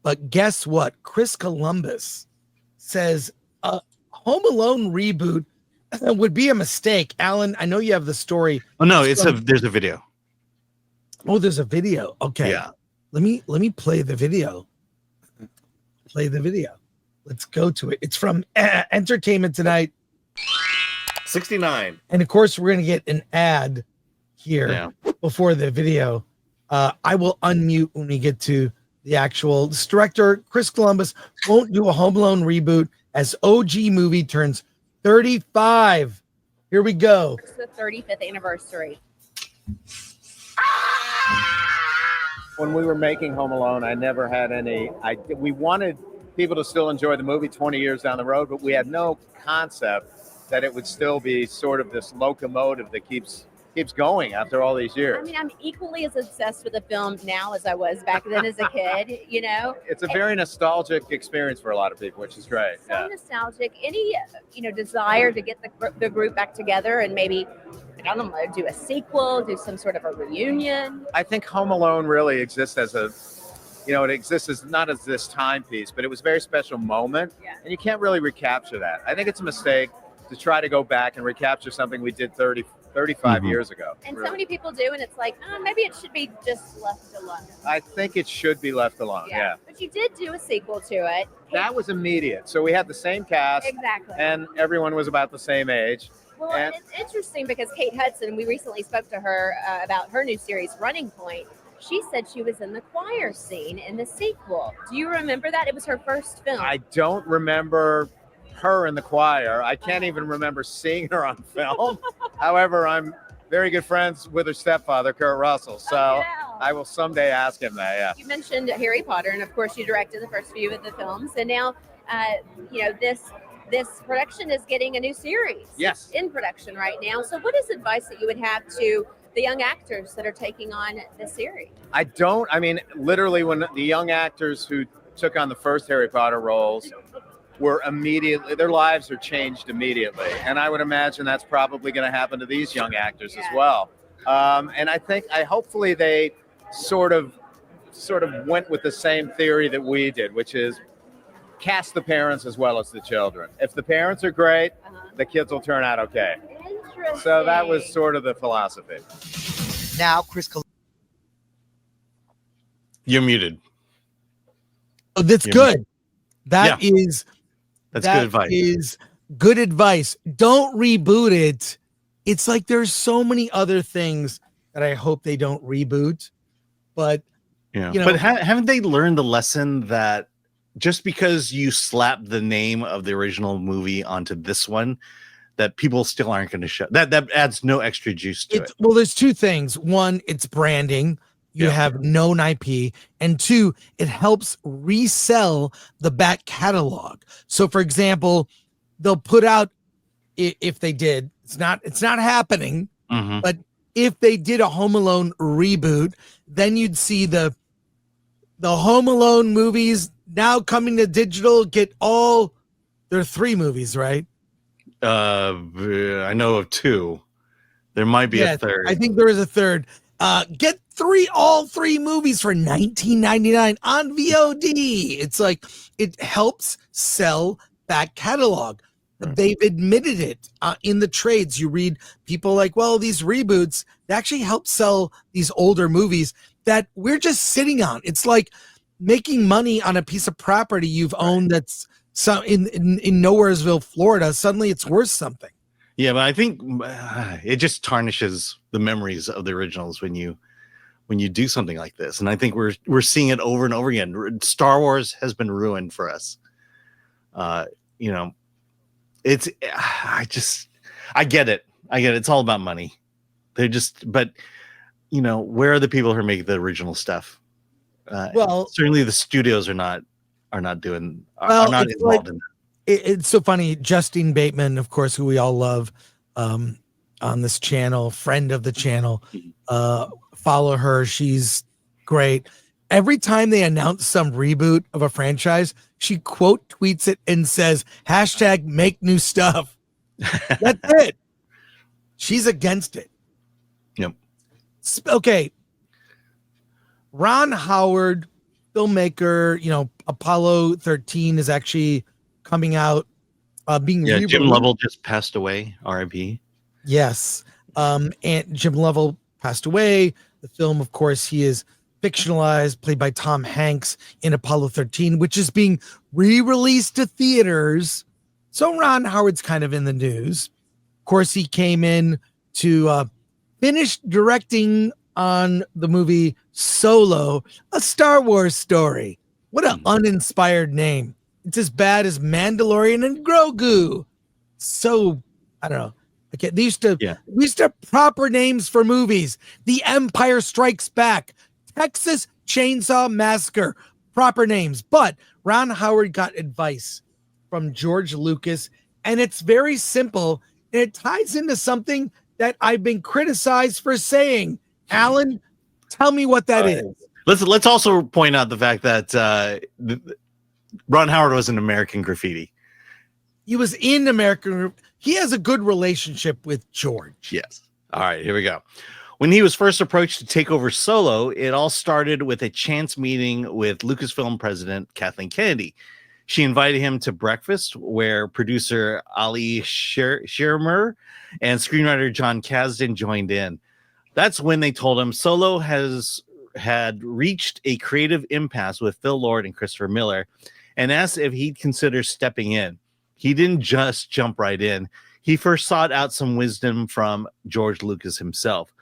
But guess what? Chris Columbus says a Home Alone reboot would be a mistake. Alan, I know you have the story. Oh no, there's a video. Oh, there's a video. Okay. Yeah. Let me play the video. Play the video. Let's go to it. It's from Entertainment Tonight. 69. And of course, we're going to get an ad here before the video. I will unmute when we get to the actual. This director, Chris Columbus, won't do a Home Alone reboot as OG movie turns 35. Here we go. It's the 35th anniversary. When we were making Home Alone, I never had any. We wanted people to still enjoy the movie 20 years down the road, but we had no concept that it would still be sort of this locomotive that keeps going after all these years. I mean, I'm equally as obsessed with the film now as I was back then as a kid, you know? It's a very nostalgic experience for a lot of people, which is great. So nostalgic. Any, desire to get the group back together and maybe, I don't know, do a sequel, do some sort of a reunion? I think Home Alone really exists as it exists as not as this timepiece, but it was a very special moment, and you can't really recapture that. I think it's a mistake to try to go back and recapture something we did 35 years ago. And so many people do, and it's like, maybe it should be just left alone. I think it should be left alone, yeah. But you did do a sequel to it. That was immediate. So we had the same cast. Exactly. And everyone was about the same age. Well, and it's interesting because Kate Hudson, we recently spoke to her about her new series, Running Point. She said she was in the choir scene in the sequel. Do you remember that? It was her first film. I don't remember her in the choir. I can't even remember seeing her on film. However, I'm very good friends with her stepfather, Kurt Russell. So I will someday ask him that, yeah. You mentioned Harry Potter, and of course you directed the first few of the films. And now, this production is getting a new series. Yes. In production right now. So what is advice that you would have to the young actors that are taking on the series? Literally when the young actors who took on the first Harry Potter roles were immediately, their lives are changed immediately. And I would imagine that's probably going to happen to these young actors as well. And I hopefully they sort of went with the same theory that we did, which is cast the parents as well as the children. If the parents are great, the kids will turn out okay. Interesting. So that was sort of the philosophy. Now, Chris. You're muted. Oh, that's good. That's good advice. Is good advice. Don't reboot it. It's like there's so many other things that I hope they don't reboot. But but haven't they learned the lesson that just because you slap the name of the original movie onto this one, that people still aren't going to show that adds no extra juice to it? Well, there's two things. One, it's branding. You have known IP, and two, it helps resell the back catalog. So, for example, they'll put out, if they did, it's not happening, but if they did a Home Alone reboot, then you'd see the Home Alone movies now coming to digital. There are 3 movies, right? I know of 2. There might be a third. I think there is a third. Get all three movies for $19.99 on VOD. It's like it helps sell back catalog. They've admitted it in the trades. You read people like, well, these reboots, they actually help sell these older movies that we're just sitting on. It's like making money on a piece of property you've owned that's in Nowheresville, Florida. Suddenly it's worth something. Yeah, but I think it just tarnishes the memories of the originals when you do something like this. And I think we're seeing it over and over again. Star Wars has been ruined for us. I get it. It's all about money. But where are the people who make the original stuff? Certainly the studios are not involved in that. It's so funny. Justine Bateman, of course, who we all love on this channel, friend of the channel. Follow her. She's great. Every time they announce some reboot of a franchise, she quote tweets it and says, #make new stuff. That's it. She's against it. Yep. Okay. Ron Howard filmmaker. You know, Apollo 13 is actually coming out, being Jim Lovell just passed away. R.I.P. Yes. And Jim Lovell passed away. The film, of course, he is fictionalized, played by Tom Hanks in Apollo 13, which is being re-released to theaters. So Ron Howard's kind of in the news. Of course, he came in to finish directing on the movie Solo, a Star Wars story. What an uninspired name. It's as bad as Mandalorian and Grogu. So, I don't know. Okay, we used to have proper names for movies. The Empire Strikes Back, Texas Chainsaw Massacre, proper names. But Ron Howard got advice from George Lucas, and it's very simple. And it ties into something that I've been criticized for saying. Alan, tell me what that is. Let's also point out the fact that Ron Howard was in American Graffiti. He was in American. He has a good relationship with George. Yes. All right, here we go. When he was first approached to take over Solo, it all started with a chance meeting with Lucasfilm president Kathleen Kennedy. She invited him to breakfast where producer Ali Shearer and screenwriter John Kasdan joined in. That's when they told him Solo had reached a creative impasse with Phil Lord and Christopher Miller and asked if he'd consider stepping in. He didn't just jump right in. He first sought out some wisdom from George Lucas himself.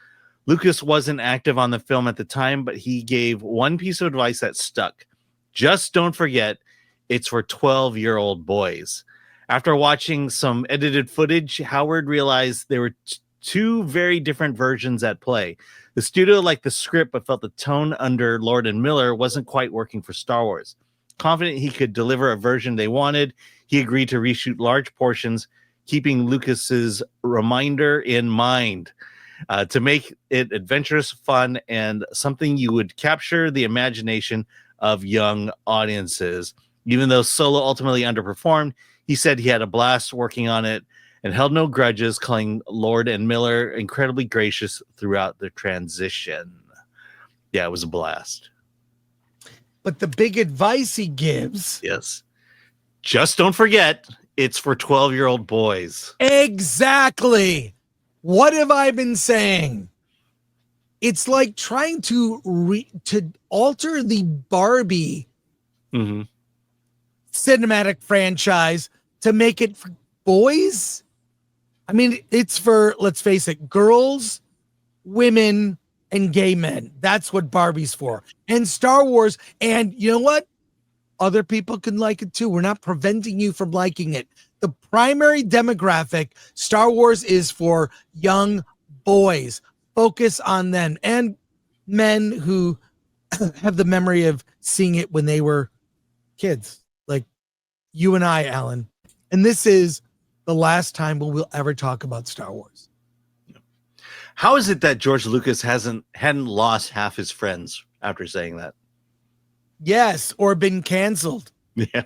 Lucas wasn't active on the film at the time, but he gave one piece of advice that stuck. Just don't forget, it's for 12-year-old boys. After watching some edited footage, Howard realized there were two very different versions at play. The studio liked the script, but felt the tone under Lord and Miller wasn't quite working for Star Wars. Confident he could deliver a version they wanted, he agreed to reshoot large portions, keeping Lucas's reminder in mind to make it adventurous, fun, and something you would capture the imagination of young audiences. Even though Solo ultimately underperformed, he said he had a blast working on it and held no grudges, calling Lord and Miller incredibly gracious throughout the transition. Yeah, it was a blast. But the big advice he gives... Yes. Just don't forget, it's for 12-year-old boys. Exactly. What have I been saying? It's like trying to alter the Barbie cinematic franchise to make it for boys. I mean, it's for, let's face it, girls, women, and gay men. That's what Barbie's for. And Star Wars. And you know what? Other people can like it too. We're not preventing you from liking it. The primary demographic, Star Wars, is for young boys. Focus on them and men who have the memory of seeing it when they were kids, like you and I, Alan. And this is the last time we'll ever talk about Star Wars. How is it that George Lucas hadn't lost half his friends after saying that? Yes, or been canceled. Yeah.